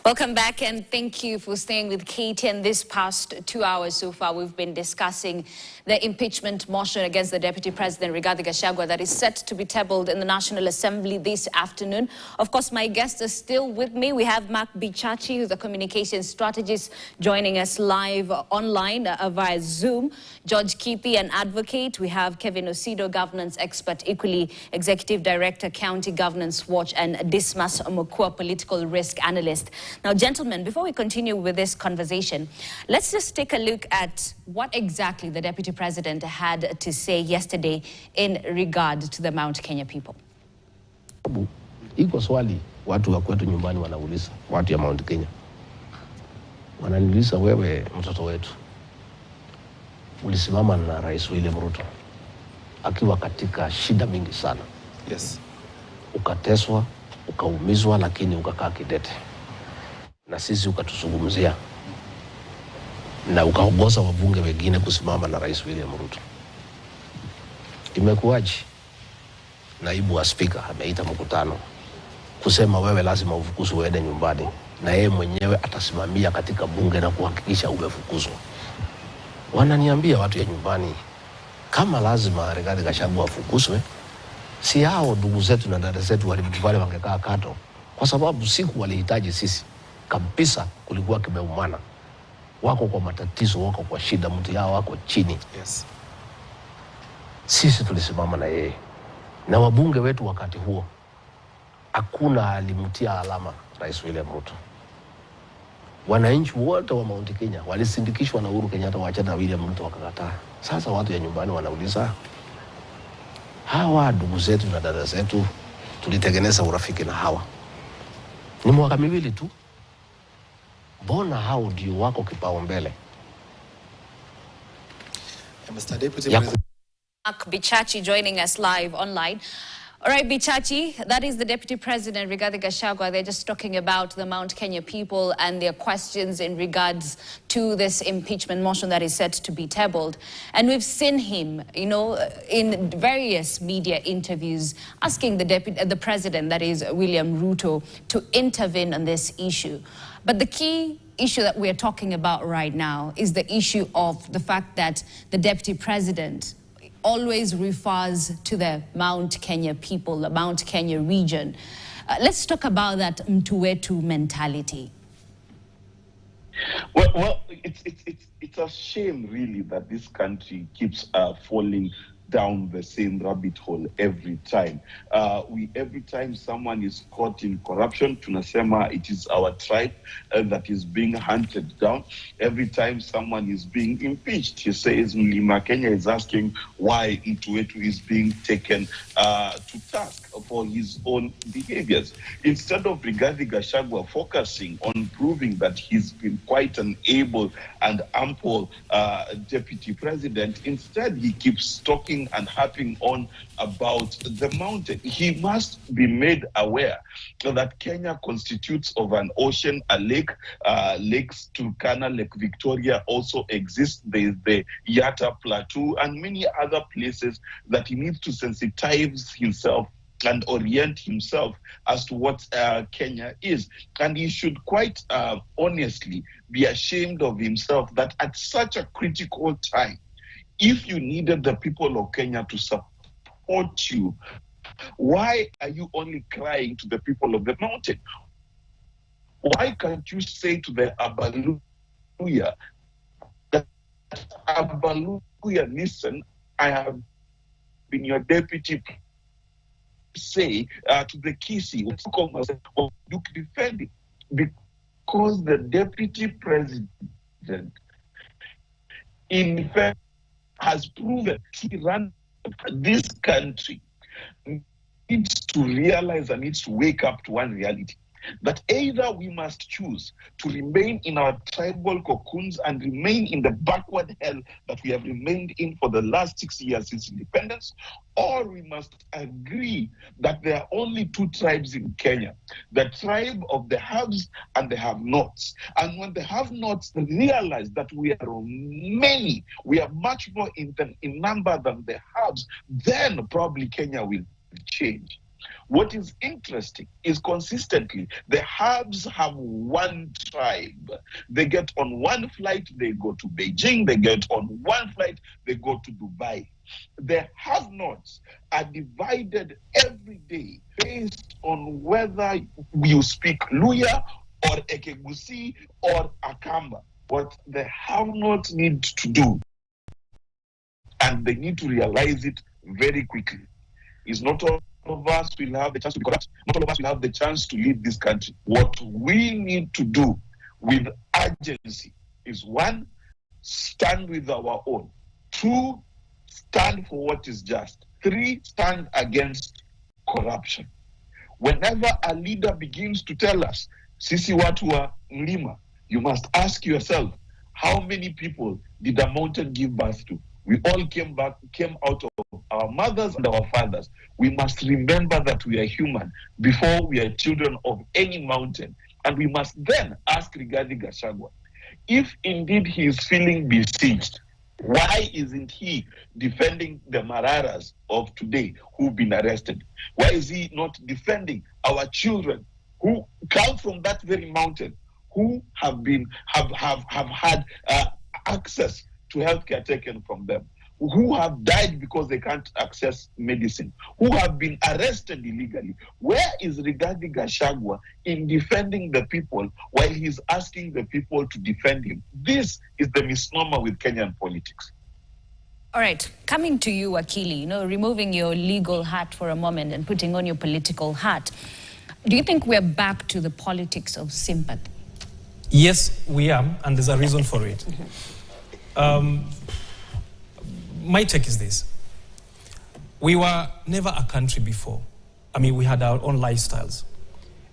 Welcome back, and thank you for staying with Katie. And this past 2 hours so far, we've been discussing the impeachment motion against the Deputy President, Rigathi Gachagua, that is set to be tabled in the National Assembly this afternoon. Of course, my guests are still with me. We have Mark Bichachi, who's a communications strategist, joining us live online via Zoom. George Kithi, an advocate. We have Kevin Osido, governance expert, equally executive director, County Governance Watch, and Dismas Omokua, political risk analyst. Now, gentlemen, before we continue with this conversation, let's just take a look at what exactly the Deputy President had to say yesterday in regard to the Mount Kenya people. Iko swali watu wa kwetu nyumbani wanauliza, watu ya Mount Kenya wananiuliza, wewe mtoto wetu ulisimama na Rais William Ruto akiwa katika shida mingi sana. Yes. Ukateswa, ukaumizwa, lakini ukakaa kidete. Na sisi ukatuzungumzia na ukaongoza wabunge wengine kusimama na Rais William Ruto. Imekuwaje? Naibu wa Spika ameita mkutano kusema wewe lazima ufukuzwe uende nyumbani, na yeye mwenyewe atasimamia katika bunge na kuhakikisha umefukuzwa. Wananiambia watu ya nyumbani, kama lazima Rigathi Gachagua afukuzwe, si hao ndugu zetu na dada zetu wale wangekaa kando, kwa sababu siku walihitaji sisi kabisa, kulikuwa kimeumana, wako kwa matatizo, wako kwa shida, mtu yao wako chini. Yes. Sisi tulisimama na yeye na wabunge wetu. Wakati huo hakuna alimtia alama Rais William Ruto. Wananchi wote wa Mount Kenya walisindikishwa na Uhuru Kenyatta waachana na William Ruto, wakakataa. Sasa watu ya nyumbani wanauliza, hawa ndugu zetu na dada zetu tulitengeneza urafiki na hawa ni mwaka miwili tu, mbona hao ndio wako kipaumbele? Mr. Deputy President. Mark Bichachi joining us live online. All right, Bichachi, that is the Deputy President, Rigathi Gachagua. They're just talking about the Mount Kenya people and their questions in regards to this impeachment motion that is set to be tabled. And we've seen him, you know, in various media interviews asking the President, that is William Ruto, to intervene on this issue. But the key issue that we're talking about right now is the issue of the fact that the Deputy President always refers to the Mount Kenya people, the Mount Kenya region. Let's talk about that mtu mentality. Well, it's a shame, really, that this country keeps falling down the same rabbit hole every time. Every time someone is caught in corruption, tunasema it is our tribe that is being hunted down. Every time someone is being impeached, he says Mlima Kenya is asking why Mtuwetu is being taken to task for his own behaviors. Instead of Rigathi Gachagua focusing on proving that he's been quite an able and ample deputy president, instead he keeps talking and harping on about the mountain. He must be made aware that Kenya constitutes of an ocean, a lake. Lakes Turkana, Lake Victoria also exist. There is the Yatta Plateau and many other places that he needs to sensitize himself and orient himself as to what Kenya is. And he should quite honestly be ashamed of himself that at such a critical time, if you needed the people of Kenya to support you, why are you only crying to the people of the mountain? Why can't you say to the Abaluya that Abaluya, listen, I have been your deputy, say to the Kisi, or Duke defending, because the deputy president, in fact, has proven he run this country, needs to realize and needs to wake up to one reality, that either we must choose to remain in our tribal cocoons and remain in the backward hell that we have remained in for the last 6 years since independence, or we must agree that there are only two tribes in Kenya, the tribe of the haves and the have-nots. And when the have-nots realize that we are many, we are much more in number than the haves, then probably Kenya will change. What is interesting is consistently the hubs have one tribe. They get on one flight, they go to Beijing. They get on one flight, they go to Dubai. The have-nots are divided every day based on whether you speak Luya or Ekegusi or Akamba. What the have-nots need to do, and they need to realize it very quickly, is not all of us will have the chance to be corrupt. Not all of us will have the chance to lead this country. What we need to do with urgency is, 1, stand with our own. 2, stand for what is just. 3, stand against corruption. Whenever a leader begins to tell us, sisi watu wa mlima, you must ask yourself, how many people did a mountain give birth to? We all came out of our mothers and our fathers. We must remember that we are human before we are children of any mountain. And we must then ask regarding Gachagua, if indeed he is feeling besieged, why isn't he defending the Mararas of today who've been arrested? Why is he not defending our children who come from that very mountain, who have had access to healthcare taken from them, who have died because they can't access medicine, who have been arrested illegally? Where is Rigathi Gachagua in defending the people while he's asking the people to defend him? This is the misnomer with Kenyan politics. All right, coming to you, Akili, removing your legal hat for a moment and putting on your political hat, do you think we're back to the politics of sympathy? Yes, we are, and there's a reason for it. My take is this. We were never a country before. I mean, we had our own lifestyles.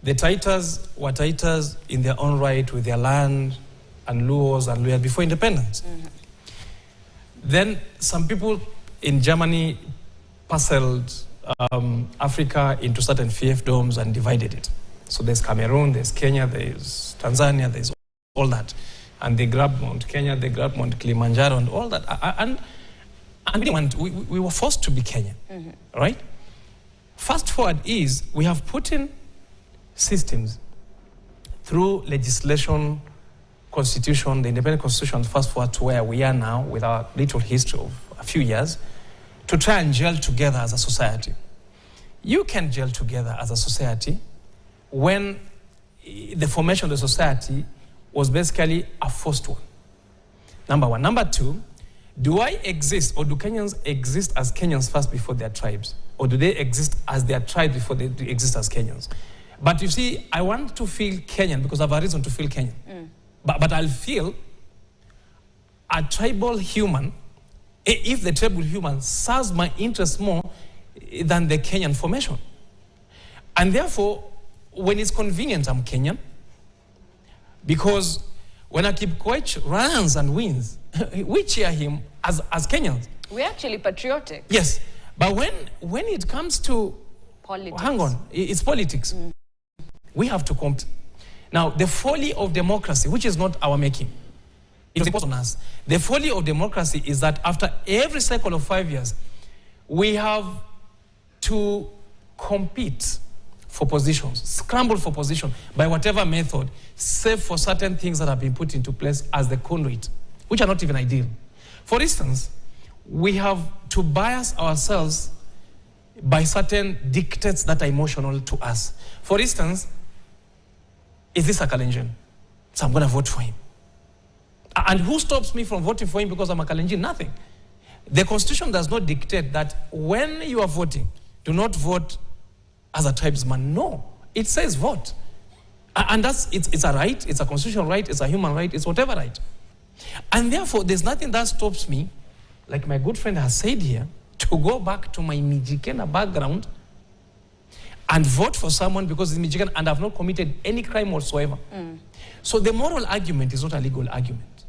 The Taitas were Taitas in their own right with their land and Luos and Luyas before independence. Then some people in Germany parceled Africa into certain fiefdoms and divided it. So there's Cameroon, there's Kenya, there's Tanzania, there's all that. And they grabbed Mount Kenya, they grabbed Mount Kilimanjaro and all that. And we were forced to be Kenyan, right? Fast forward is, we have put in systems through legislation, constitution, the independent constitution, fast forward to where we are now with our little history of a few years, to try and gel together as a society. You can gel together as a society when the formation of the society was basically a forced one. Number one. Number two, do I exist, or do Kenyans exist as Kenyans first before their tribes? Or do they exist as their tribe before they exist as Kenyans? But you see, I want to feel Kenyan because I have a reason to feel Kenyan. But I'll feel a tribal human if the tribal human serves my interest more than the Kenyan formation. And therefore, when it's convenient, I'm Kenyan. Because when Akib Koech runs and wins, we cheer him as Kenyans. We're actually patriotic. Yes. But when it comes to politics, hang on, it's politics. We have to compete. Now, the folly of democracy, which is not our making, it was imposed on us. The folly of democracy is that after every cycle of 5 years, we have to compete for positions, scramble for position by whatever method, save for certain things that have been put into place as the conduit, which are not even ideal. For instance, we have to bias ourselves by certain dictates that are emotional to us. For instance, is this a Kalenjin? So I'm going to vote for him. And who stops me from voting for him because I'm a Kalenjin? Nothing. The Constitution does not dictate that when you are voting, do not vote as a tribesman. No, it says vote. And it's a right, it's a constitutional right, it's a human right, it's whatever right. And therefore, there's nothing that stops me, like my good friend has said here, to go back to my Mijikenda background and vote for someone because it's Michigan and I've not committed any crime whatsoever. So the moral argument is not a legal argument.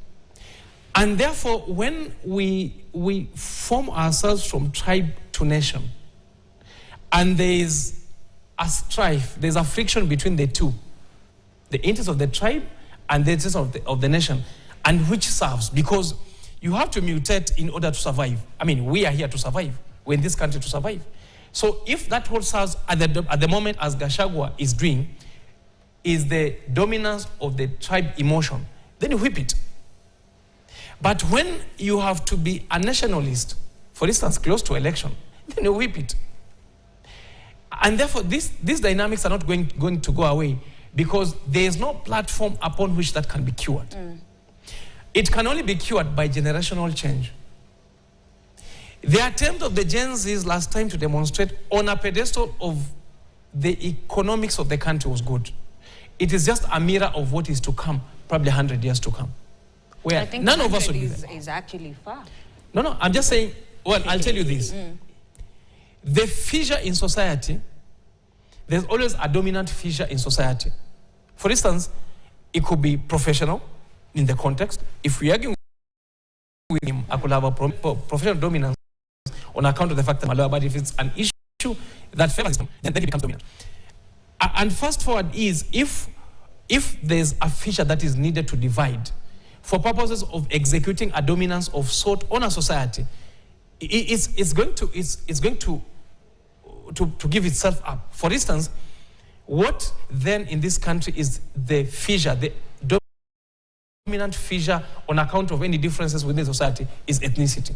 And therefore, when we form ourselves from tribe to nation, and there's a strife, there's a friction between the two, the interest of the tribe and the interest of the nation, and which serves, because you have to mutate in order to survive. I mean, we are here to survive. We're in this country to survive. So if that whole serves at the moment, as Gachagua is doing, is the dominance of the tribe emotion, then you whip it. But when you have to be a nationalist, for instance, close to election, then you whip it. And therefore, these dynamics are not going to go away, because there is no platform upon which that can be cured. It can only be cured by generational change. The attempt of the Gen Zs last time to demonstrate on a pedestal of the economics of the country was good. It is just a mirror of what is to come, probably 100 years to come. Where I think none of us will be there. is actually far. No, I'm just saying, well, I'll tell you this. The fissure in society, there's always a dominant fissure in society. For instance, it could be professional in the context. If we argue with him, I could have a professional dominance on account of the fact that I'm a lawyer, but if it's an issue that favors him, then he becomes dominant. And fast forward is, if there's a feature that is needed to divide for purposes of executing a dominance of sort on a society, it's going to give itself up. For instance, what then in this country is the fissure, the dominant fissure on account of any differences within society, is ethnicity.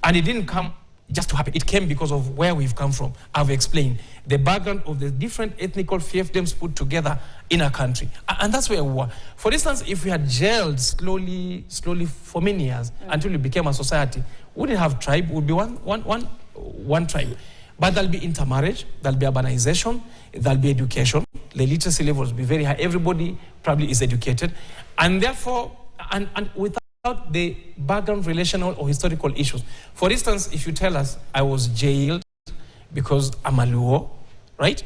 And it didn't come just to happen. It came because of where we've come from. I've explained the background of the different ethnical fiefdoms put together in a country. And that's where we were. For instance, if we had jailed slowly for many years until we became a society, we wouldn't have tribe, we would be one tribe. But there'll be intermarriage, there'll be urbanization, there'll be education. The literacy levels will be very high. Everybody probably is educated. And therefore, and without the background relational or historical issues. For instance, if you tell us I was jailed because I'm a Luo, right?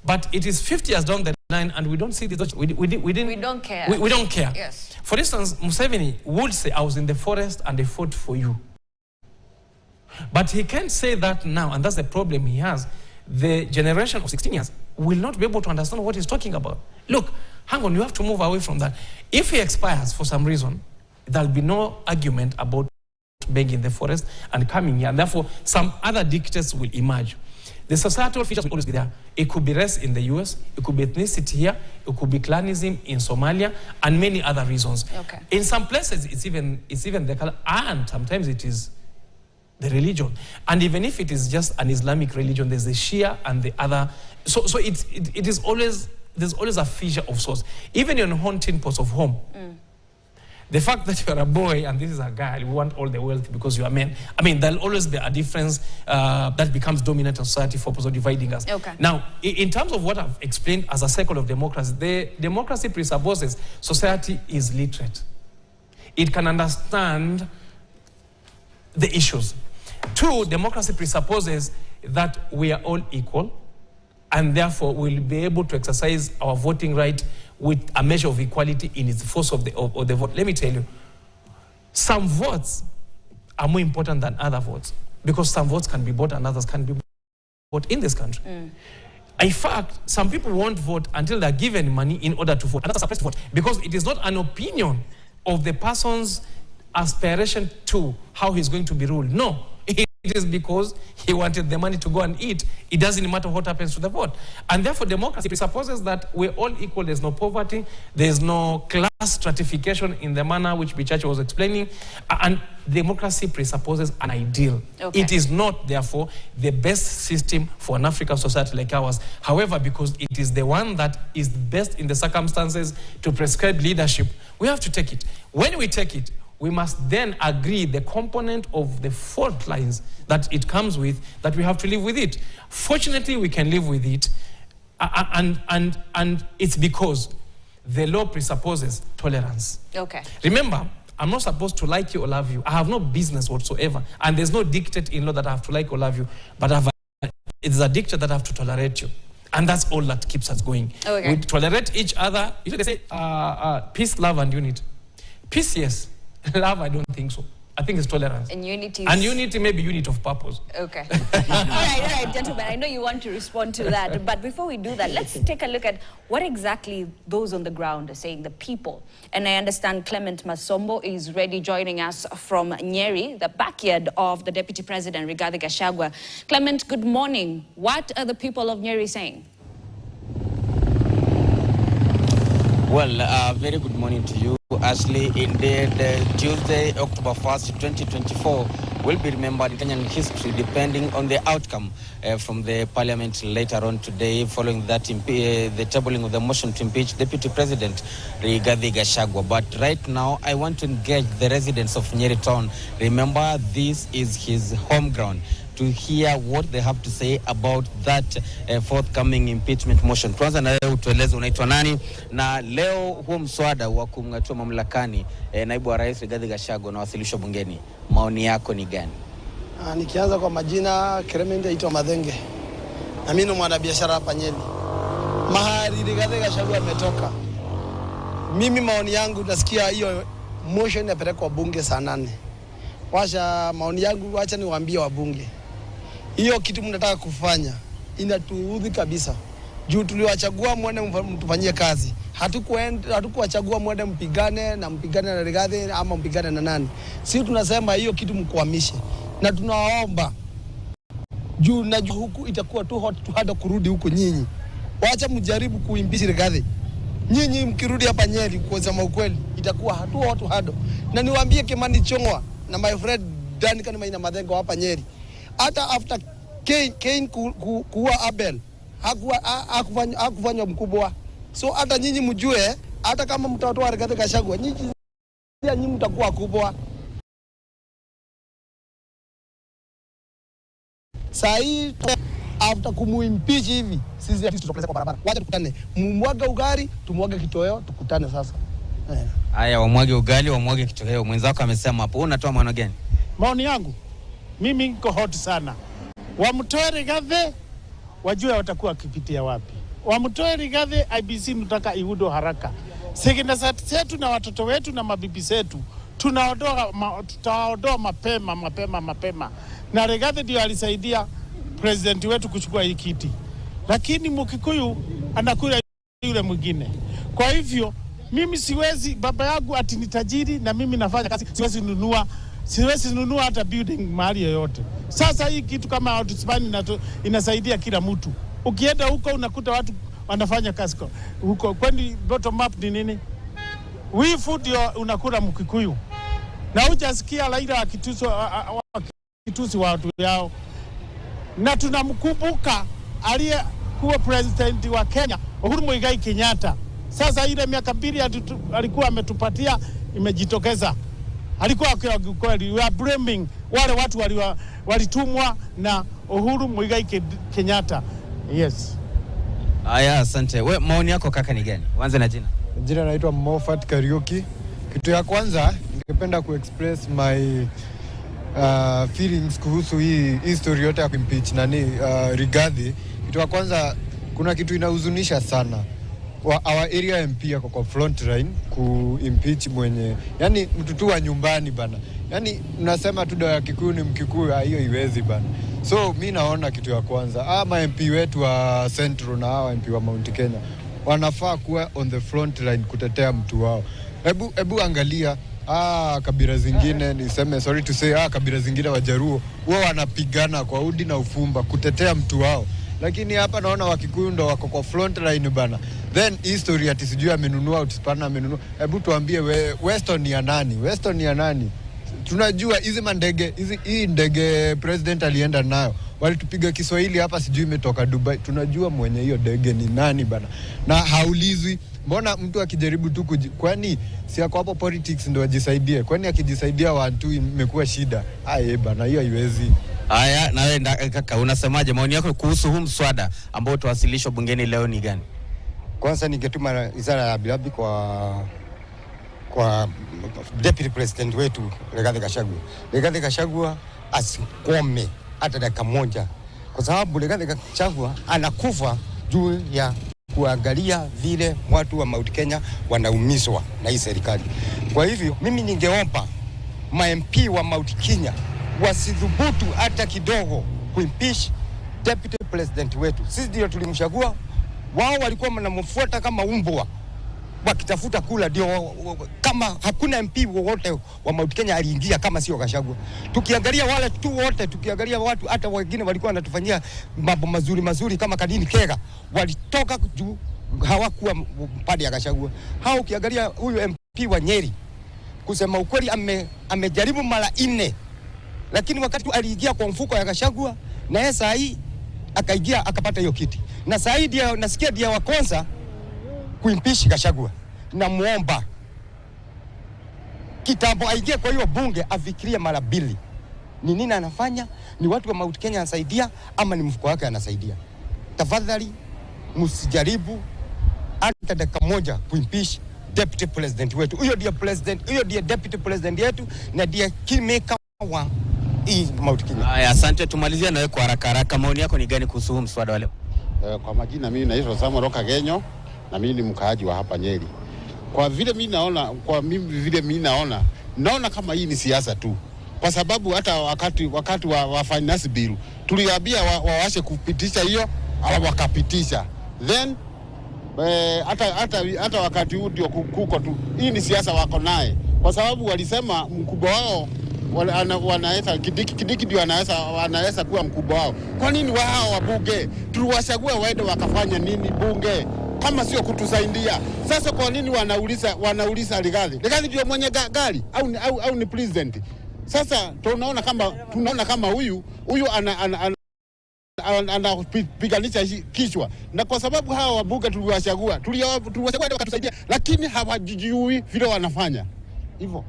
But it is 50 years down the line and we don't see this. We don't care. We don't care. Yes. For instance, Museveni would say, I was in the forest and I fought for you. But he can't say that now, and that's the problem he has. The generation of 16 years will not be able to understand what he's talking about. Look, hang on, you have to move away from that. If he expires for some reason, there'll be no argument about being in the forest and coming here. And therefore, some other dictates will emerge. The societal features will always be there. It could be race in the US, it could be ethnicity here, it could be clanism in Somalia, and many other reasons. Okay. In some places, it's even the color, and sometimes it is the religion. And even if it is just an Islamic religion, there's the Shia and the other. So it is always, there's always a fissure of sorts. Even in haunting parts of home. The fact that you're a boy and this is a guy, we want all the wealth because you are men. I mean, there'll always be a difference that becomes dominant in society for purpose of dividing us. Okay. Now, in terms of what I've explained as a cycle of democracy, the democracy presupposes society is literate. It can understand the issues. Two, democracy presupposes that we are all equal and therefore we'll be able to exercise our voting right with a measure of equality in its force of the vote. Let me tell you, some votes are more important than other votes because some votes can be bought and others can be bought in this country. In fact, some people won't vote until they're given money in order to vote. And that's a suppressed vote because it is not an opinion of the person's aspiration to how he's going to be ruled. No. It is because he wanted the money to go and eat. It doesn't matter what happens to the vote. And therefore, democracy presupposes that we're all equal. There's no poverty. There's no class stratification in the manner which Bichachi was explaining. And democracy presupposes an ideal. Okay. It is not, therefore, the best system for an African society like ours. However, because it is the one that is best in the circumstances to prescribe leadership, we have to take it. When we take it, we must then agree the component of the fault lines that it comes with, that we have to live with it. Fortunately, we can live with it, and it's because the law presupposes tolerance. Okay. Remember, I'm not supposed to like you or love you. I have no business whatsoever, and there's no dictate in law that I have to like or love you, but it's a dictate that I have to tolerate you. And that's all that keeps us going. Okay. We tolerate each other. You know, they say peace, love, and unity. Peace, yes. Love, I don't think so. I think it's tolerance. And unity. And unity may be unit of purpose. Okay. all right, gentlemen. I know you want to respond to that, but before we do that, let's take a look at what exactly those on the ground are saying, the people. And I understand Clement Masombo is ready, joining us from Nyeri, the backyard of the Deputy President, Rigathi Gachagua. Clement, good morning. What are the people of Nyeri saying? Well, very good morning to you, Ashley. Indeed, Tuesday, October 1st, 2024 will be remembered in Kenyan history depending on the outcome from the parliament later on today, following that the tabling of the motion to impeach Deputy President Rigathi Gachagua. But right now, I want to engage the residents of Nyeri Town. Remember, this is his home ground, to hear what they have to say about that forthcoming impeachment motion. Tuanza na leo, utueleze unaitwa nani, na leo huo mswada wa kumng'atua mamlakani naibu wa rais Rigathi Gachagua na wasilishwa bungeni, maoni yako ni gani? Nikianza kwa majina, Clement aitwa Madhenge, na mimi ni mwanabiashara hapa Nyeri. Mahali Rigathi Gachagua ametoka, mimi maoni yangu nasikia hiyo motion inapelekwa bunge saa 8. Washa maoni yangu, acha niwaambie wabunge, hiyo kitu mnataka kufanya inatuudhi kabisa. Juu tuliwachagua mwende mtufanyie kazi. Hatukuwachagua mwende mpigane na Rigathi ama mpigane na nani. Sisi tunasema hiyo kitu mkwamishe. Na tunawaomba, juu na huku itakuwa tu hot to hard kurudi huko nyinyi. Wacha mjaribu kuimbishi Rigathi. Nyinyi mkirudi hapa Nyeri, kwa sema ukweli, itakuwa hot to hard. Na niwaambie Kimani Chongwa na my friend Dani Kanima ina Madhengo hapa Nyeri, hata after Cain kuwa Abel hakufanya mkubwa. So hata nyinyi mjue, hata kama mtatoa Rigathi Gachagua, nyinyi mtakuwa kubwa. Saa hii after kumuimpeach hivi, sisi tutapeleka kwa barabara. Wacha tukutane, mumwaga ugali, tumwage kitoweo, tukutane sasa. Haya, wamwage ugali, wamwage kitoweo. Mwenzako amesema hapo, unatoa maana gani? Maoni yangu, mimi niko hot sana. Wamtoe Rigathi, wajue watakuwa wakipitia wapi. Wamtoe Rigathi, IBC mtaka iudo haraka. Sekenda zetu na watoto wetu na mabibi zetu, tutaondoa mapema. Na Rigathi ndio alisaidia president wetu kuchukua hii kiti. Lakini Mkikuyu anakula yule mwingine. Kwa hivyo, mimi siwezi, baba yangu ati ni tajiri na mimi nafanya kazi, siwezi nunua hata building mahali yoyote. Sasa hii kitu kama autismani inasaidia kila mtu. Ukienda huko unakuta watu wanafanya kazi huko. Kwani bottom up ni nini? We food unakula Mkikuyu. Na hujasikia Raila akitusi watu yao. Na tunamkumbuka aliyekuwa president wa Kenya, Uhuru Muigai Kenyatta. Sasa ile miaka 2 alikuwa ametupatia imejitokeza. Alikuwa kweli, we are blaming wale watu walitumwa na Uhuru Muigai Kenyatta. Yes. Aya, asante. We, maoni yako kaka ni gani? Wanze na jina. Jina naitwa Moffat Kariuki. Kitu ya kwanza ningependa kuexpress my feelings kuhusu hii history yote ya impeach Rigathi. Kitu ya kwanza, kuna kitu inahuzunisha sana. Our area MP yako kwa front line ku-impeach mwenye, yani mtu tu wa nyumbani bana. Yani unasema tu dawa ya Kikuyu ni Mkikuyu, hiyo iwezi bana. So mi naona kitu ya kwanza, MP wetu wa Central na hawa MP wa Mount Kenya wanafaa kuwa on the front line kutetea mtu wao. Ebu angalia kabila zingine, niseme sorry to say, kabila zingine Wajaruo wao wanapigana kwa udi na ufumba kutetea mtu wao. Lakini hapa naona Wakikuyu ndo wako kwa front line bana. Then history ati sijui amenunua utispana amenunua. Hebu tuambie Weston ya nani? Weston ya nani? Tunajua hizi mandege, hii ndege president alienda nayo. Walitupiga Kiswahili hapa sijui imetoka Dubai. Tunajua mwenye hiyo ndege ni nani bana. Na haulizwi. Mbona mtu akijaribu tu kwani si yako hapo politics ndo ajisaidie? Kwani akijisaidia watu imekuwa shida? Bana, hiyo haiwezi. Haya, na wewe kaka unasemaje, maoni yako kuhusu huu mswada ambao utawasilishwa bungeni leo ni gani? Kwanza ningetuma ishara ya bilabi kwa deputy president wetu Rigathi Gachagua. Rigathi Gachagua asikome hata dakika moja, kwa sababu Rigathi Gachagua anakufa juu ya kuangalia vile watu wa Mount Kenya wanaumizwa na hii serikali. Kwa hivyo mimi ningeomba ma-MP wa Mount Kenya wasidhubutu hata kidogo kuimpeach deputy president wetu. Sisi ndio tulimchagua, wao walikuwa wanamfuata kama umbwa wakitafuta kula. Ndio kama hakuna MP wowote wa Mount Kenya aliingia kama sio Gachagua. Tukiangalia wale tu wote, tukiangalia watu hata wengine walikuwa wanatufanyia mambo mazuri kama Kadini Kega, walitoka juu, hawakuwa pande ya Gachagua. Hao ukiangalia huyu MP wa Nyeri, kusema ukweli amejaribu mara 4, lakini wakati aliingia kwa mfuko ya Gachagua na yeye saa hii akaingia akapata hiyo kiti. Na saa hii ndio nasikia ndio wa kwanza kuimpeach Gachagua. Na muomba kitambo aingie kwa hiyo bunge afikirie mara 2. Ni nini anafanya? Ni watu wa Mount Kenya anasaidia ama ni mfuko wake anasaidia? Tafadhali msijaribu hata dakika moja kuimpeach deputy president wetu. Huyo ndiye president, huyo ndiye deputy president yetu na ndiye kingmaker wa Mount Kenya. Haya, asante. Tumalizia nawe kwa haraka. Maoni yako ni gani kuhusu mswada wa leo? Kwa majina mimi naitwa Samuel Rokagenyo na mimi ni mkaaji wa hapa Nyeri. Kwa vile mimi naona kama hii ni siasa tu. Kwa sababu hata wakati wa finance bill tuliambia wawache kupitisha hiyo, au wakapitisha. Then hata wakati huu ndio kuko tu. Hii ni siasa wako naye. Kwa sababu walisema mkubwa wao wanaweza Kidiki ndio anaweza kuwa mkubwa wao. Kwa nini wao wabunge tuliwachagua waende wakafanya nini bunge kama sio kutusaidia? Sasa kwa nini wanauliza Rigathi ndio mwenye gari au ni president? Sasa tunaona kama huyu anapiganisha kichwa, na kwa sababu hawa wabunge tuliwachagua wakatusaidia, lakini hawajijui vile wanafanya hivyo.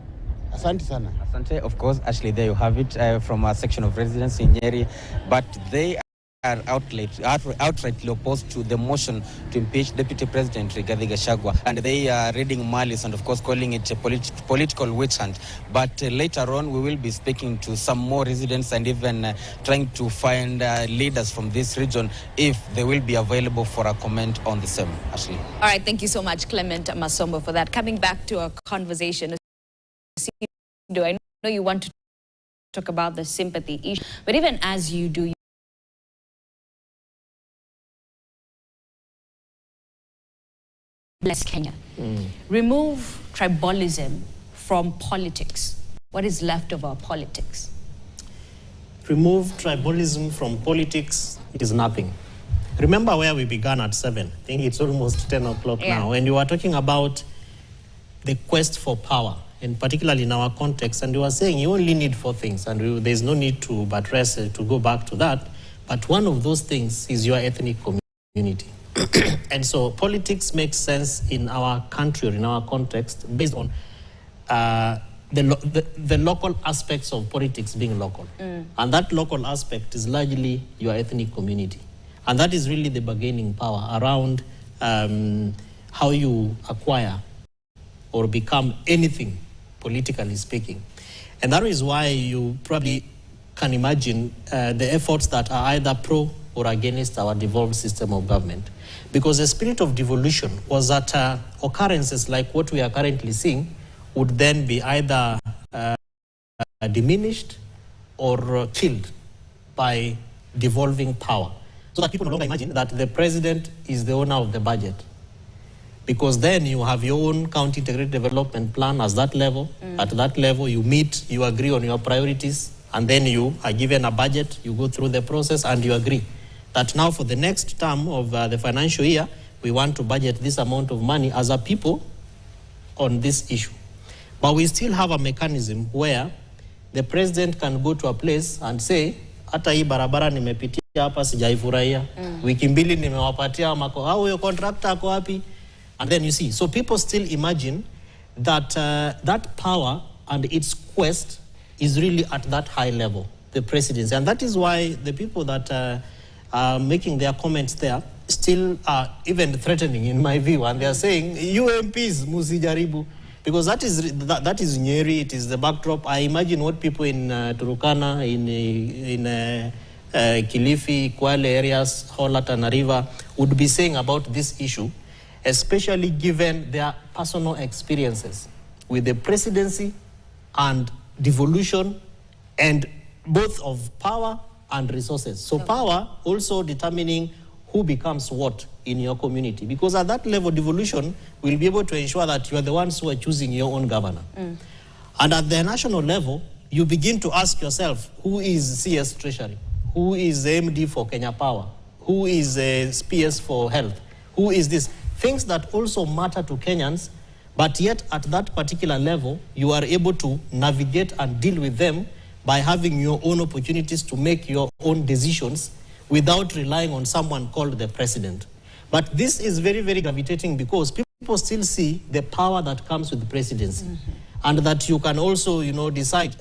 Asante sana. Asante. Of course, Ashley, there you have it from a section of residents in Nyeri, but they are outrightly opposed to the motion to impeach Deputy President Rigathi Gachagua, and they are reading malice and of course calling it a political witch hunt. But later on we will be speaking to some more residents and even trying to find leaders from this region if they will be available for a comment on the same. Ashley. All right, thank you so much, Clement Masombo, for that. Coming back to our conversation, I know you want to talk about the sympathy issue, but even as you do, bless Kenya. Remove tribalism from politics. What is left of our politics? Remove tribalism from politics, it is nothing. Remember where we began at 7. I think it's almost 10 o'clock now. And you were talking about the quest for power, and particularly in our context, and you were saying you only need 4 things, and there's no need to buttress to go back to that. But one of those things is your ethnic community. And so politics makes sense in our country or in our context based on the local aspects of politics being local. And that local aspect is largely your ethnic community. And that is really the bargaining power around how you acquire or become anything, politically speaking. And that is why you probably can imagine the efforts that are either pro or against our devolved system of government. Because the spirit of devolution was that occurrences like what we are currently seeing would then be either diminished or killed by devolving power. So that people no longer imagine that the president is the owner of the budget. Because then you have your own county integrated development plan as that level. At that level, you meet, you agree on your priorities, and then you are given a budget, you go through the process, and you agree that now for the next term of the financial year, we want to budget this amount of money as a people on this issue. But we still have a mechanism where the president can go to a place and say, hata hii barabara nimepitia hapa sijaifurahia, wiki mbili nimewapatia mako, au yo contractor ako wapi? And then you see, so people still imagine that that power and its quest is really at that high level, the presidency. And that is why the people that are making their comments there still are even threatening in my view. And they are saying, UMPs, musijaribu. Because that is Nyeri, it is the backdrop. I imagine what people in Turukana, in Kilifi, Kwale areas, Hola, Tana River would be saying about this issue, especially given their personal experiences with the presidency and devolution, and both of power and resources. So power also determining who becomes what in your community. Because at that level, devolution will be able to ensure that you are the ones who are choosing your own governor. And at the national level, you begin to ask yourself, who is CS Treasury? Who is MD for Kenya Power? Who is PS for Health? Who is this? Things that also matter to Kenyans, but yet at that particular level, you are able to navigate and deal with them by having your own opportunities to make your own decisions without relying on someone called the president. But this is very, very gravitating because people still see the power that comes with the presidency. And that you can also, decide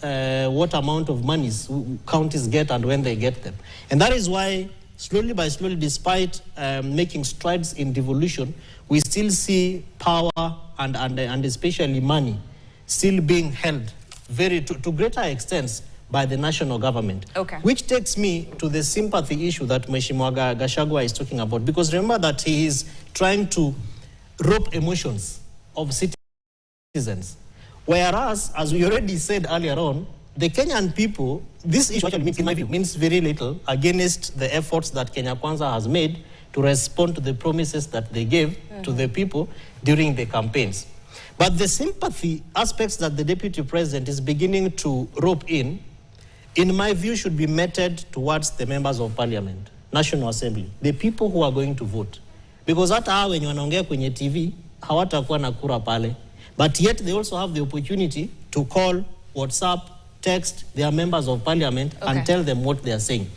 what amount of monies counties get and when they get them. And that is why, slowly by slowly, despite making strides in devolution, we still see power and especially money still being held to greater extents by the national government. Okay. Which takes me to the sympathy issue that Mheshimiwa Gachagua is talking about. Because remember that he is trying to rope emotions of citizens. Whereas, as we already said earlier on, the Kenyan people, this issue actually means, in my view, means very little against the efforts that Kenya Kwanza has made to respond to the promises that they gave to the people during the campaigns. But the sympathy aspects that the Deputy President is beginning to rope in my view, should be meted towards the members of Parliament, National Assembly, the people who are going to vote. Because hata when wanaongea kwenye TV, hawatakuwa na kura pale. But yet they also have the opportunity to call, WhatsApp, text their members of Parliament and tell them what they are saying.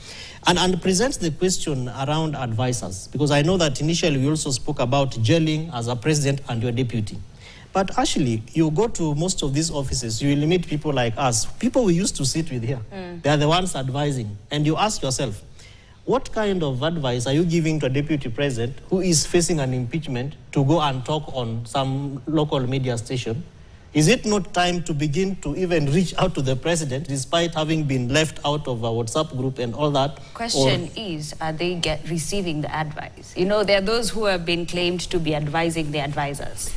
And presents the question around advisors. Because I know that initially we also spoke about gelling as a president and your deputy. But actually, you go to most of these offices, you will meet people like us, people we used to sit with here. They are the ones advising. And you ask yourself, what kind of advice are you giving to a deputy president who is facing an impeachment to go and talk on some local media station? Is it not time to begin to even reach out to the president despite having been left out of a WhatsApp group and all that? Question is, are they receiving the advice? There are those who have been claimed to be advising the advisors.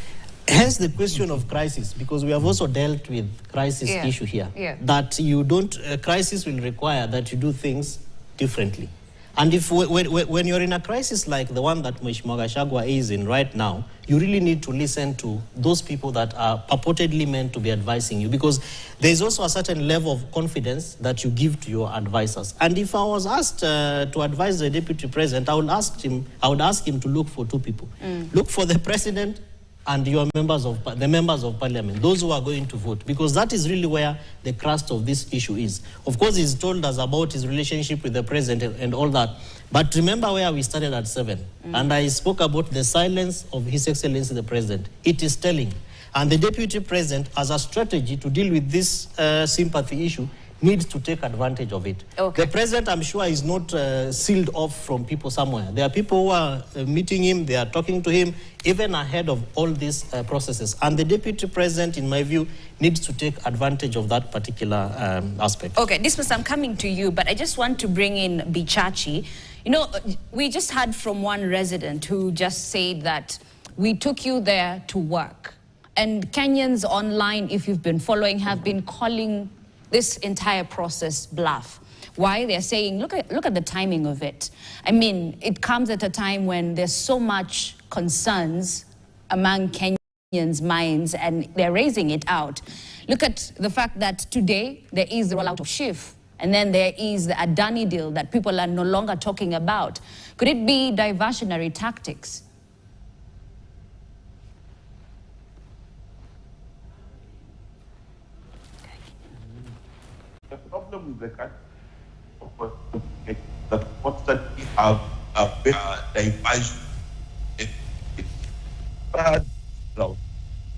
Hence the question of crisis, because we have also dealt with crisis issue here. That you don't, crisis will require that you do things differently. And if when you're in a crisis like the one that Mheshimiwa Gachagua is in right now, you really need to listen to those people that are purportedly meant to be advising you, because there's also a certain level of confidence that you give to your advisors. And if I was asked to advise the Deputy President, I would ask him to look for two people. Look for the President and your members of Parliament, those who are going to vote, because that is really where the crust of this issue is. Of course, he's told us about his relationship with the president and all that, but remember where we started at 7, and I spoke about the silence of His Excellency the President. It is telling, and the Deputy President, as a strategy to deal with this sympathy issue, needs to take advantage of it. The president, I'm sure, is not sealed off from people somewhere. There are people who are meeting him, they are talking to him, even ahead of all these processes. And the deputy president, in my view, needs to take advantage of that particular aspect. Okay, Dismas, I'm coming to you, but I just want to bring in Bichachi. We just heard from one resident who just said that we took you there to work. And Kenyans online, if you've been following, have been calling this entire process bluff. Why? They're saying, look at the timing of it. I mean, it comes at a time when there's so much concerns among Kenyans' minds, and they're raising it out. Look at the fact that today there is the rollout of SHIF, and then there is the Adani deal that people are no longer talking about. Could it be diversionary tactics? The problem with the country that constantly have a better diversion.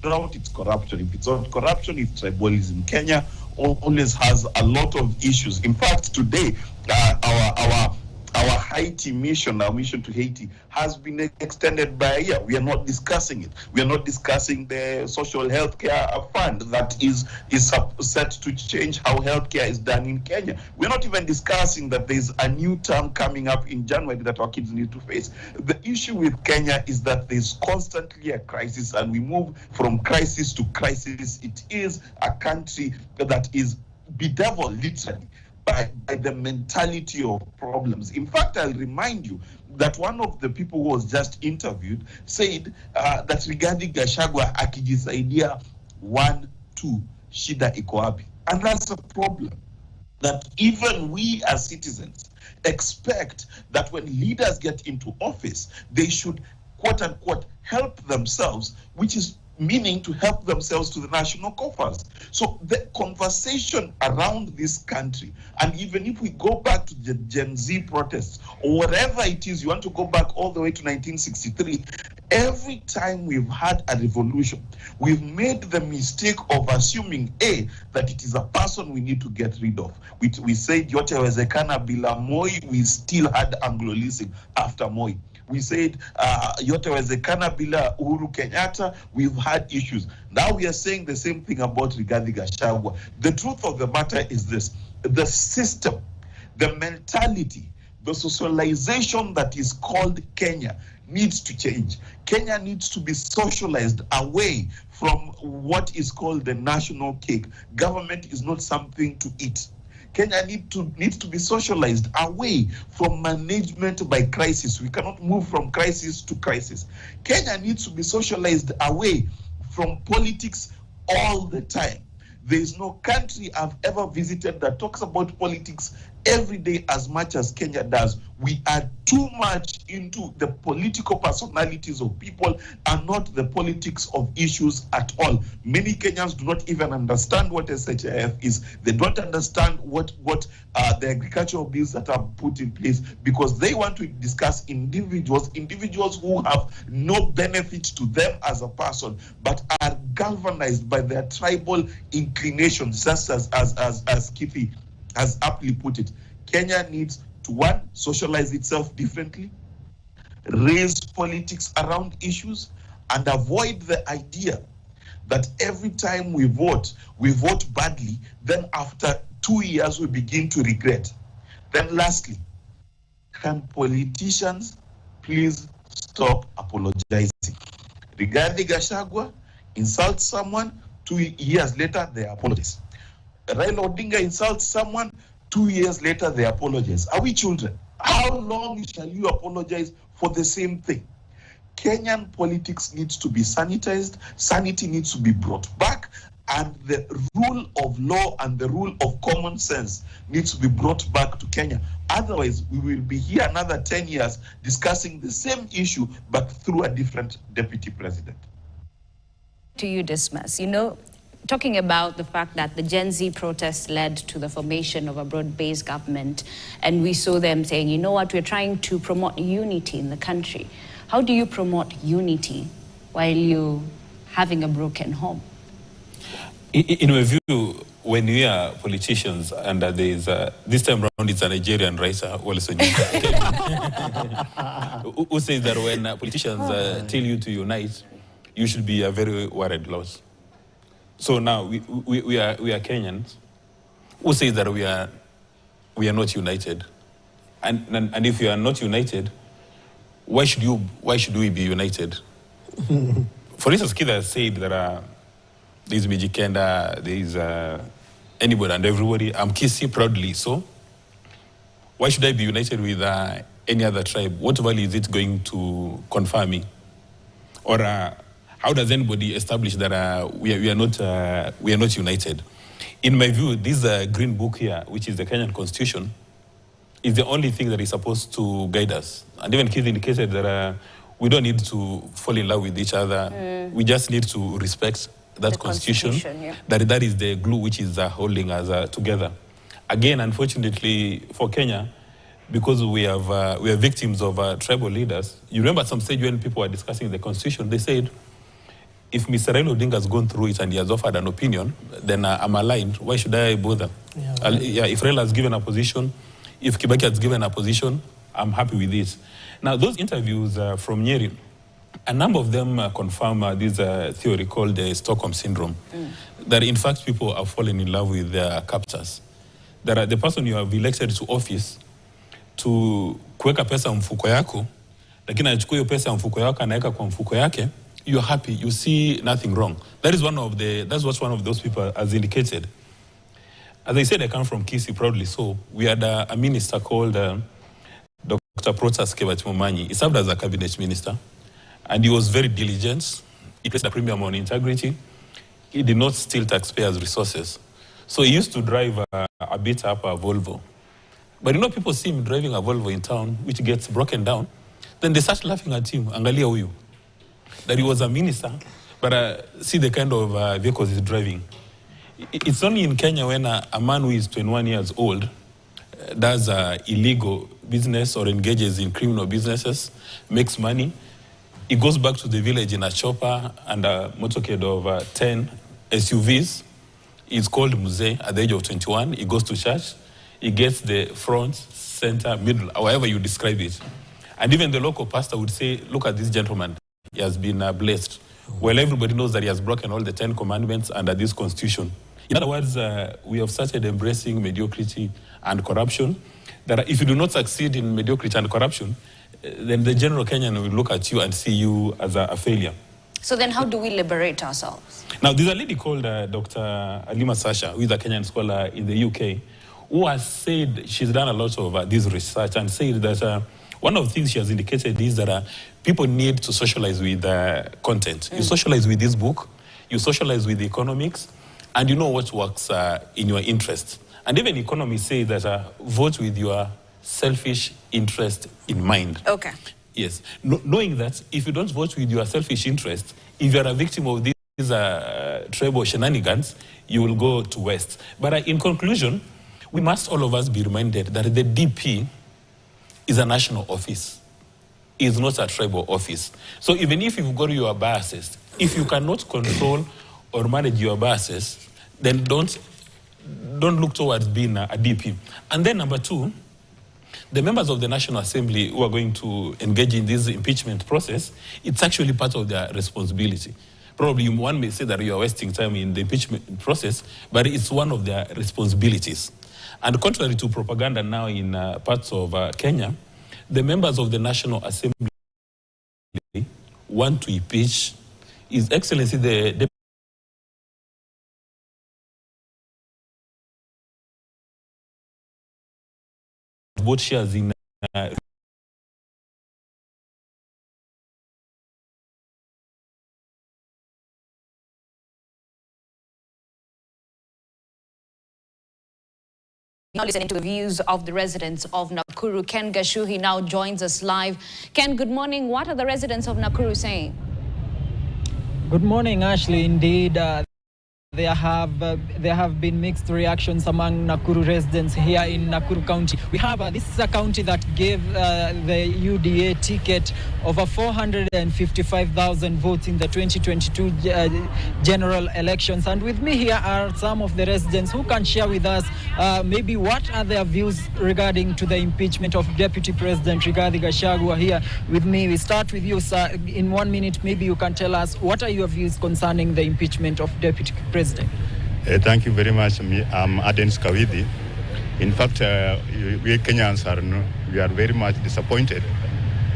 Drought, it's corruption. If it's not corruption, it's tribalism. Kenya always has a lot of issues. In fact, today, our Haiti mission, our mission to Haiti, has been extended by a year. We are not discussing it. We are not discussing the social health care fund that is set to change how healthcare is done in Kenya. We're not even discussing that there's a new term coming up in January that our kids need to face. The issue with Kenya is that there's constantly a crisis, and we move from crisis to crisis. It is a country that is bedeviled literally by the mentality of problems. In fact, I'll remind you that one of the people who was just interviewed said that regarding Gachagua akijisaidia 1, 2, shida iko wapi? And that's a problem, that even we as citizens expect that when leaders get into office, they should, quote unquote, help themselves, which is meaning to help themselves to the national coffers. So the conversation around this country, and even if we go back to the Gen Z protests, or whatever it is, you want to go back all the way to 1963, every time we've had a revolution, we've made the mistake of assuming, A, that it is a person we need to get rid of. We said, yote wezekana bila Moi, we still had Anglo-leasing after Moi. We said, yote wezekana bila Uhuru Kenyatta, we've had issues. Now we are saying the same thing about Rigathi Gachagua. The truth of the matter is this: the system, the mentality, the socialization that is called Kenya needs to change. Kenya needs to be socialized away from what is called the national cake. Government is not something to eat. Kenya needs to be socialized away from management by crisis. We cannot move from crisis to crisis. Kenya needs to be socialized away from politics all the time. There is no country I've ever visited that talks about politics every day as much as Kenya does. We are too much into the political personalities of people and not the politics of issues at all. Many Kenyans do not even understand what SHIF is. They don't understand what the agricultural bills that are put in place, because they want to discuss individuals who have no benefit to them as a person, but are galvanized by their tribal inclinations, just as Kithi has aptly put it. Kenya needs to, one, socialize itself differently, raise politics around issues, and avoid the idea that every time we vote badly, then after 2 years we begin to regret. Then lastly, can politicians please stop apologizing? Rigathi Gachagua insults someone, 2 years later they apologize. Raila Odinga insults someone, 2 years later they apologize. Are we children? How long shall you apologize for the same thing? Kenyan politics needs to be sanitized, sanity needs to be brought back, and the rule of law and the rule of common sense needs to be brought back to Kenya. Otherwise, we will be here another 10 years discussing the same issue, but through a different deputy president. To you, Dismas, talking about the fact that the Gen Z protests led to the formation of a broad-based government, and we saw them saying, you know what, we're trying to promote unity in the country. How do you promote unity while you're having a broken home? In my view, when we are politicians, and there is this time around it's a Nigerian writer, who says that when politicians tell you to unite, you should be a very worried loss. So now we are Kenyans who say that we are not united, and if we are not united, why should we be united? For instance, Kida said that there is Mijikenda, there is anybody and everybody. I'm Kisi proudly. So why should I be united with any other tribe? What value is it going to confer me? Or how does anybody establish that we are not united? In my view, this green book here, which is the Kenyan Constitution, is the only thing that is supposed to guide us. And even Keith indicated that we don't need to fall in love with each other. We just need to respect that Constitution. Yeah. That is the glue which is holding us together. Again, unfortunately for Kenya, because we are victims of tribal leaders. You remember at some stage when people were discussing the Constitution, they said, if Mr. Raila Odinga has gone through it and he has offered an opinion, then I'm aligned. Why should I bother? If Raila has given a position, if Kibaki has given a position, I'm happy with it. Now, those interviews from Nyeri, a number of them confirm this theory called the Stockholm Syndrome, that in fact people are falling in love with their captors. That the person you have elected to office to kuweka pesa mfuko yako, lakini anachukua hiyo pesa mfuko yako anaweka kwa mfuko yake, you're happy, you see nothing wrong. That's what one of those people has indicated. As I said, I come from Kisii proudly, so we had a minister called Dr. Protas Kebachi. He served as a cabinet minister, and he was very diligent. He placed a premium on integrity. He did not steal taxpayers' resources. So he used to drive a bit up a Volvo. But you know, people see him driving a Volvo in town, which gets broken down. Then they start laughing at him, Angalia huyu. That he was a minister, but see the kind of vehicles he's driving. It's only in Kenya when a man who is 21 years old does illegal business or engages in criminal businesses, makes money. He goes back to the village in a chopper and a motorcade of 10 SUVs. He's called Mzee at the age of 21. He goes to church. He gets the front, center, middle, however you describe it. And even the local pastor would say, look at this gentleman. He has been blessed. Well, everybody knows that he has broken all the 10 commandments under this constitution. In other words, we have started embracing mediocrity and corruption. That if you do not succeed in mediocrity and corruption, then the general Kenyan will look at you and see you as a failure. So then how do we liberate ourselves? Now, there's a lady called Dr. Alima Sasha, who is a Kenyan scholar in the UK, who has said, she's done a lot of this research and said that one of the things she has indicated is that people need to socialize with content. You socialize with this book, you socialize with the economics, and you know what works in your interest. And even economists say that vote with your selfish interest in mind. Okay. Yes. Knowing that if you don't vote with your selfish interest, if you're a victim of these tribal shenanigans, you will go to West. But in conclusion, we must all of us be reminded that the DP is a national office. It's not a tribal office. So even if you've got your biases, if you cannot control or manage your biases, then don't look towards being a DP. And then number two, the members of the National Assembly who are going to engage in this impeachment process, it's actually part of their responsibility. Probably one may say that you are wasting time in the impeachment process, but it's one of their responsibilities. And contrary to propaganda now in parts of Kenya, the members of the National Assembly want to impeach His Excellency the Deputy both shares in Now listening to the views of the residents of Nakuru. Ken Gashuhi now joins us live. Ken, good morning. What are the residents of Nakuru saying? Good morning, Ashley. Indeed, there have been mixed reactions among Nakuru residents here in Nakuru County. We have this is a county that gave the UDA ticket over 455,000 votes in the 2022 general elections. And with me here are some of the residents who can share with us maybe what are their views regarding to the impeachment of Deputy President Rigathi Gachagua. Here with me, we start with you, sir. In 1 minute, maybe you can tell us what are your views concerning the impeachment of Deputy President. Thank you very much. I'm Aden Skawidi. In fact, we Kenyans we are very much disappointed.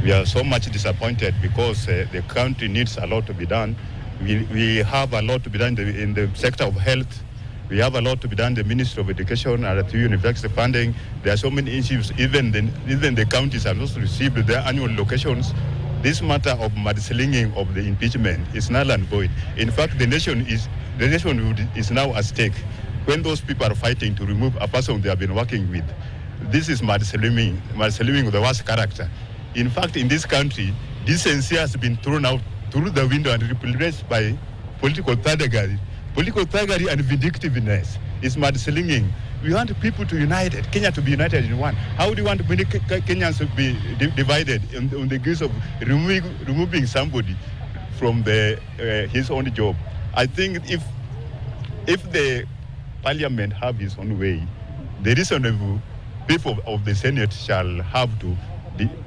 We are so much disappointed because the country needs a lot to be done. We have a lot to be done in the sector of health. We have a lot to be done in the Ministry of Education and the university funding. There are so many issues. Even the counties have not received their annual locations. This matter of mudslinging of the impeachment is null and void. In fact, the nation is now at stake when those people are fighting to remove a person they have been working with. This is mudslinging of the worst character. In fact, in this country, decency has been thrown out through the window and replaced by political thuggery. Political thuggery and vindictiveness is mudslinging. We want people to unite, Kenya to be united in one. How do you want many Kenyans to be divided on the guise of removing somebody from his own job? I think if the parliament have its own way, the reasonable people of the Senate shall have to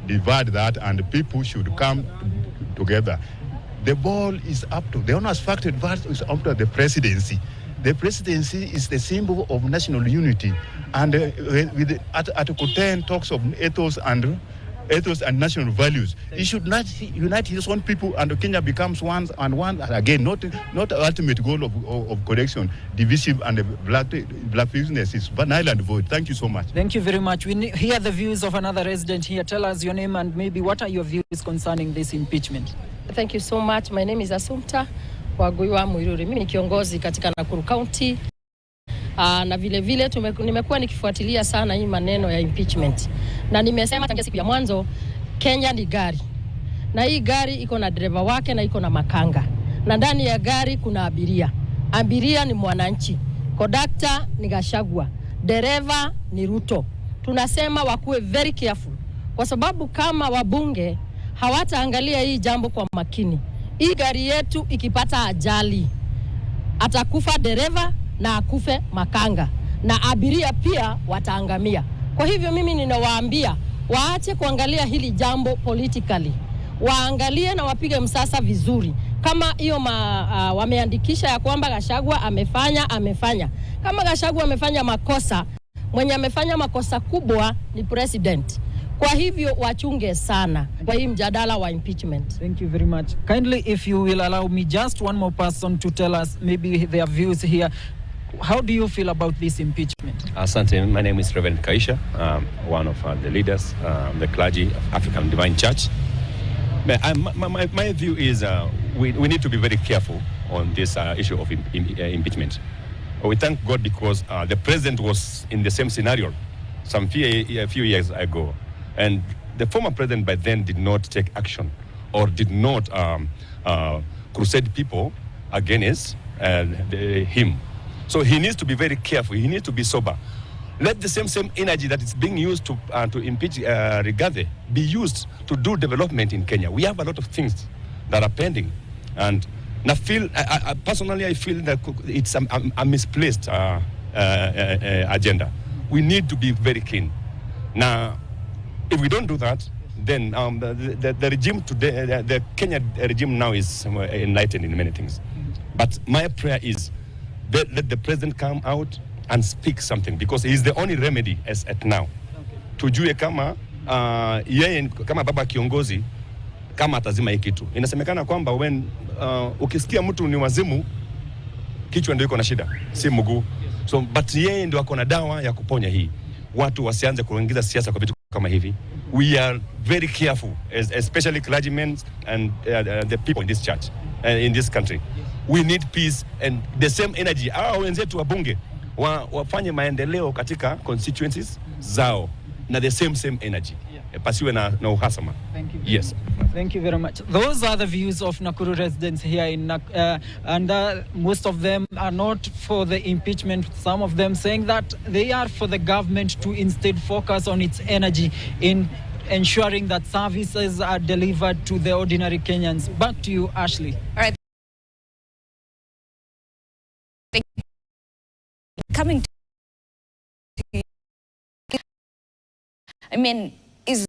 divide that, and people should come together. The ball is up to the honest factor. Is up to the presidency. The presidency is the symbol of national unity, and with Article 10 talks of ethos and national values. He should not unite his own people, and Kenya becomes one. And again, not the ultimate goal of correction, divisive and black business is an island vote. Thank you so much. Thank you very much. We hear the views of another resident here. Tell us your name and maybe what are your views concerning this impeachment. Thank you so much. My name is Assumpta Waguiwa Muiruri. Mimi ni kiongozi katika Nakuru County. Na vile vile nimekuwa nikifuatilia sana hii maneno ya impeachment. Na nimesema tangia siku ya mwanzo, Kenya ni gari. Na hii gari iko na dereva wake na iko na makanga. Na ndani ya gari kuna abiria. Abiria ni mwananchi. Kondakta ni Gachagua. Dereva ni Ruto. Tunasema wakuwe very careful. Kwa sababu kama wabunge hawataangalia hii jambo kwa makini, hii gari yetu ikipata ajali, atakufa dereva na akufe makanga, na abiria pia wataangamia. Kwa hivyo mimi ninawaambia waache kuangalia hili jambo politically, waangalie na wapige msasa vizuri. Kama hiyo wameandikisha ya kwamba Gachagua amefanya. Kama Gachagua amefanya makosa, mwenye amefanya makosa kubwa ni president. Kwa hivyo wachunge sana kwa hii mjadala wa impeachment. Thank you very much. Kindly, if you will allow me just one more person to tell us maybe their views here. How do you feel about this impeachment? Asante, my name is Reverend Kaisha, one of the leaders, the clergy of African Divine Church. My view is we need to be very careful on this issue of impeachment. We thank God because the president was in the same scenario a few years ago. And the former president by then did not take action or did not crusade people against him. So he needs to be very careful. He needs to be sober. Let the same energy that is being used to impeach Rigathi be used to do development in Kenya. We have a lot of things that are pending. And personally, I feel that it's a misplaced agenda. We need to be very keen. Now, if we don't do that, then the regime today, the Kenya regime now is enlightened in many things. But my prayer is let the president come out and speak something, because he is the only remedy as at now. Tujue kama yeye kama baba kiongozi kama atazima hiki kitu. Inasemekana kwamba ukisikia mtu ni wazimu, kichwa ndio iko na shida, si mguu. So but yeye ndio ako na dawa ya kuponya hii. Watu wasianze kuingiza siasa kwa vitu kama hivi. We are very careful, especially clergymen and the people in this church, in this country. We need peace and the same energy. Wenzetu wabunge wafanye maendeleo katika constituencies zao na the same energy. Pasiwe na uhasama. Thank you. Yes. Thank you very much. Those are the views of Nakuru residents here in and most of them are not for the impeachment. Some of them saying that they are for the government to instead focus on its energy in ensuring that services are delivered to the ordinary Kenyans. Back to you, Ashley. All right. Coming to, I mean, is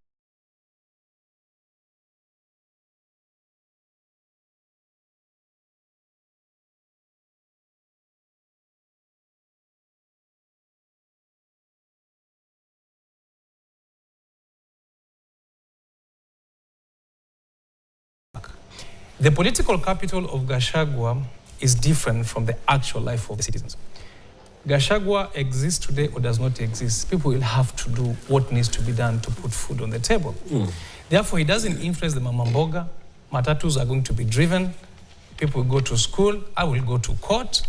the political capital of Gachagua is different from the actual life of the citizens. Gachagua exists today or does not exist. People will have to do what needs to be done to put food on the table. Therefore, he doesn't influence the mama mboga. Matatus are going to be driven. People will go to school. I will go to court.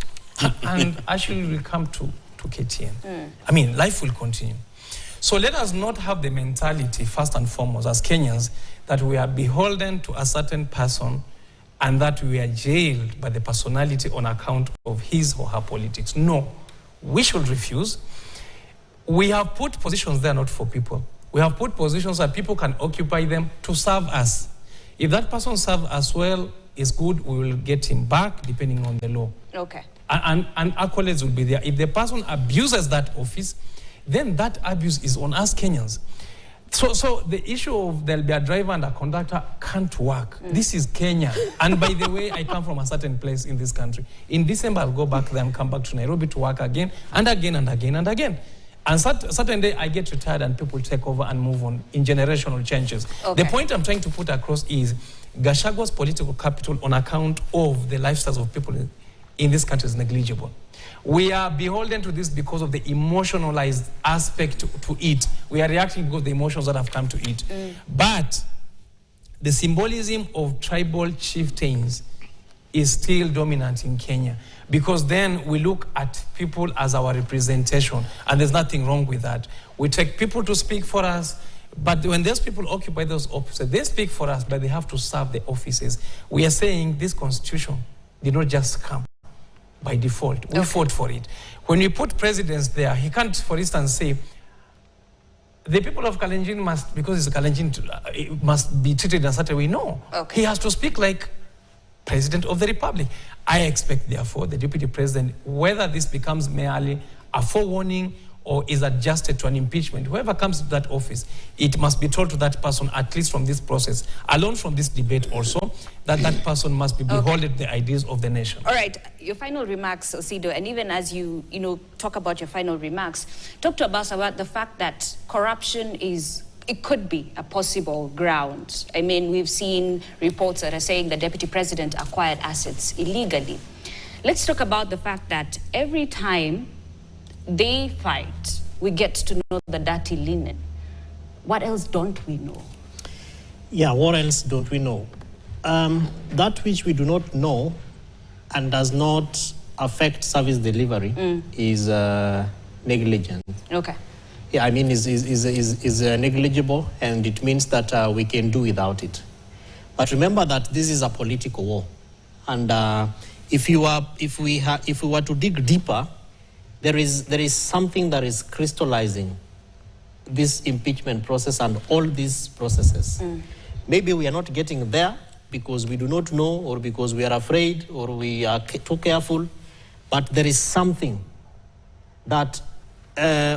And actually will come to KTN. I mean, life will continue. So let us not have the mentality, first and foremost, as Kenyans, that we are beholden to a certain person and that we are jailed by the personality on account of his or her politics. No, we should refuse. We have put positions there not for people. We have put positions that people can occupy them to serve us. If that person serves us well, is good, we will get him back depending on the law. Okay. And accolades will be there. If the person abuses that office, then that abuse is on us Kenyans. So the issue of there'll be a driver and a conductor can't work. This is Kenya. And by the way, I come from a certain place in this country. In December, I'll go back there and come back to Nairobi to work again and again and again and again. And certain day, I get retired and people take over and move on in generational changes. Okay. The point I'm trying to put across is Gachagua's political capital on account of the lifestyles of people in this country is negligible. We are beholden to this because of the emotionalized aspect to it. We are reacting because of the emotions that have come to it. But the symbolism of tribal chieftains is still dominant in Kenya, because then we look at people as our representation, and there's nothing wrong with that. We take people to speak for us, but when those people occupy those offices, they speak for us, but they have to serve the offices. We are saying this constitution did not just come by default. We fought for it. When you put presidents there, he can't, for instance, say, the people of Kalenjin must, because it's Kalenjin, it must be treated in a certain way. No. He has to speak like President of the Republic. I expect, therefore, the Deputy President, whether this becomes merely a forewarning or is adjusted to an impeachment, whoever comes to that office, it must be told to that person, at least from this process, alone from this debate also, that that person must be beholden to the ideas of the nation. All right, your final remarks, Osido, and even as you talk about your final remarks, talk to us about the fact that corruption it could be a possible ground. I mean, we've seen reports that are saying the Deputy President acquired assets illegally. Let's talk about the fact that every time they fight, we get to know the dirty linen. What else don't we know? Yeah, what else don't we know? That which we do not know and does not affect service delivery is negligence. Okay. Yeah, I mean, is negligible, and it means that we can do without it. But remember that this is a political war, and if we were to dig deeper, there is something that is crystallizing this impeachment process and all these processes. Maybe we are not getting there because we do not know, or because we are afraid, or we are too careful, but there is something that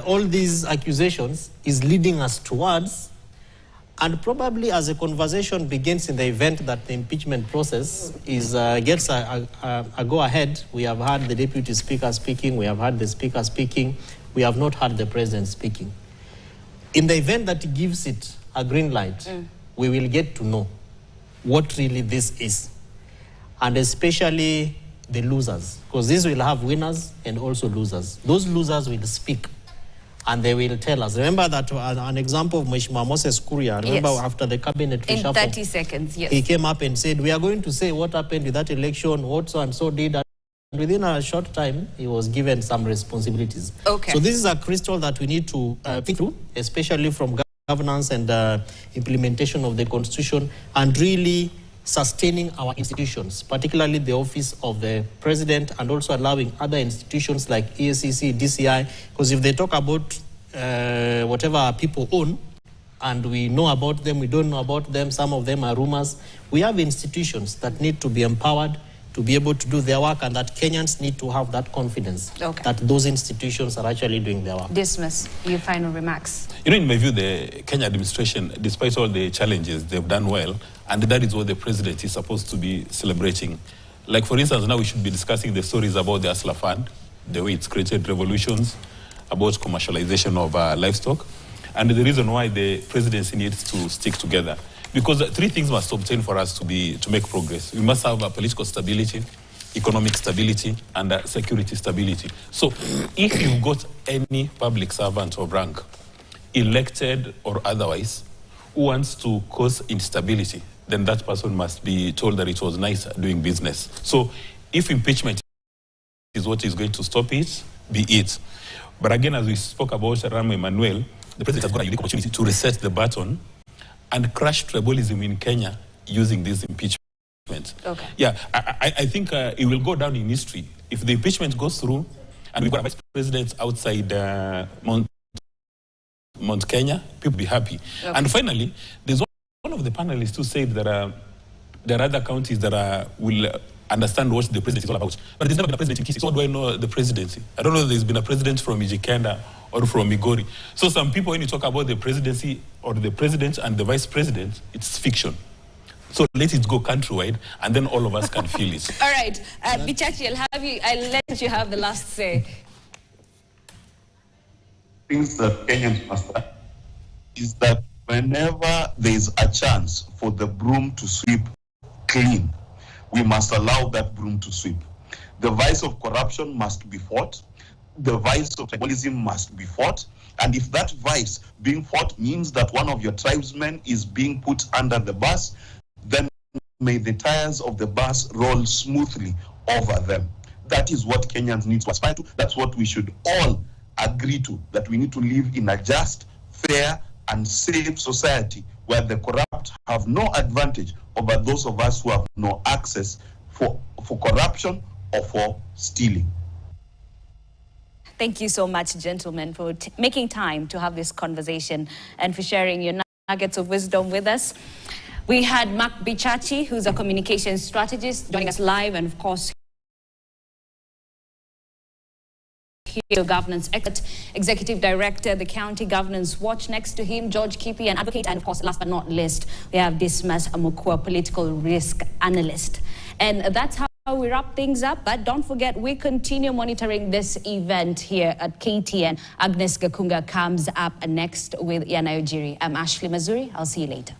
all these accusations is leading us towards, and probably as a conversation begins in the event that the impeachment process gets a go-ahead. We have heard the Deputy Speaker speaking, we have heard the Speaker speaking, we have not heard the President speaking. In the event that he gives it a green light, we will get to know what really this is, and especially the losers, because this will have winners and also losers. Those losers will speak and they will tell us. Remember that an example of Mheshimiwa Moses Kuria, remember after the cabinet reshuffle? In 30 seconds, yes. He came up and said, we are going to say what happened with that election, what so and so did, and within a short time, he was given some responsibilities. Okay. So this is a crystal that we need to think through, especially from governance and implementation of the Constitution, and really sustaining our institutions, particularly the office of the President, and also allowing other institutions like EACC, DCI, because if they talk about whatever people own, and we know about them, we don't know about them, some of them are rumors, we have institutions that need to be empowered to be able to do their work, and that Kenyans need to have that confidence that those institutions are actually doing their work. Dismiss, your final remarks. In my view, the Kenya administration, despite all the challenges, they've done well, and that is what the president is supposed to be celebrating. Like, for instance, now we should be discussing the stories about the Asla Fund, the way it's created revolutions, about commercialization of livestock, and the reason why the presidency needs to stick together. Because three things must obtain for us to make progress. We must have political stability, economic stability, and security stability. So if you've got any public servant of rank, elected or otherwise, who wants to cause instability, then that person must be told that it was nice doing business. So if impeachment is what is going to stop it, be it. But again, as we spoke about Rahm Emanuel, the president has got a unique opportunity to reset the button and crush tribalism in Kenya using this impeachment. Okay. Yeah, I think it will go down in history. If the impeachment goes through and we've got a vice president outside Mount Kenya, people will be happy. Okay. And finally, there's one of the panelists who said that there are other counties that will understand what the president is all about. But there's never been a president in Kisii. So how do I know the presidency? I don't know if there's been a president from Ijikenda or from Migori. So some people, when you talk about the presidency or the president and the vice president, it's fiction. So let it go countrywide, and then all of us can feel it. All right, Bichachi, I'll let you have the last say. Things that Kenyans must learn is that whenever there is a chance for the broom to sweep clean, we must allow that broom to sweep. The vice of corruption must be fought. The vice of tribalism must be fought. And if that vice being fought means that one of your tribesmen is being put under the bus, then may the tires of the bus roll smoothly over them. That is what Kenyans need to aspire to. That's what we should all agree to, that we need to live in a just, fair, and safe society where the corrupt have no advantage over those of us who have no access for corruption or for stealing. Thank you so much, gentlemen, for making time to have this conversation and for sharing your nuggets of wisdom with us. We had Mark Bichachi, who's a communications strategist, joining us live, and of course, here, governance expert, executive director, the County Governance Watch. Next to him, George Kipi, an advocate, and of course, last but not least, we have Dismas Amukua, political risk analyst. And that's how we wrap things up, but don't forget, we continue monitoring this event here at KTN. Agnes Gakunga comes up next with Yanayojiri. I'm Ashley Mazuri. I'll see you later.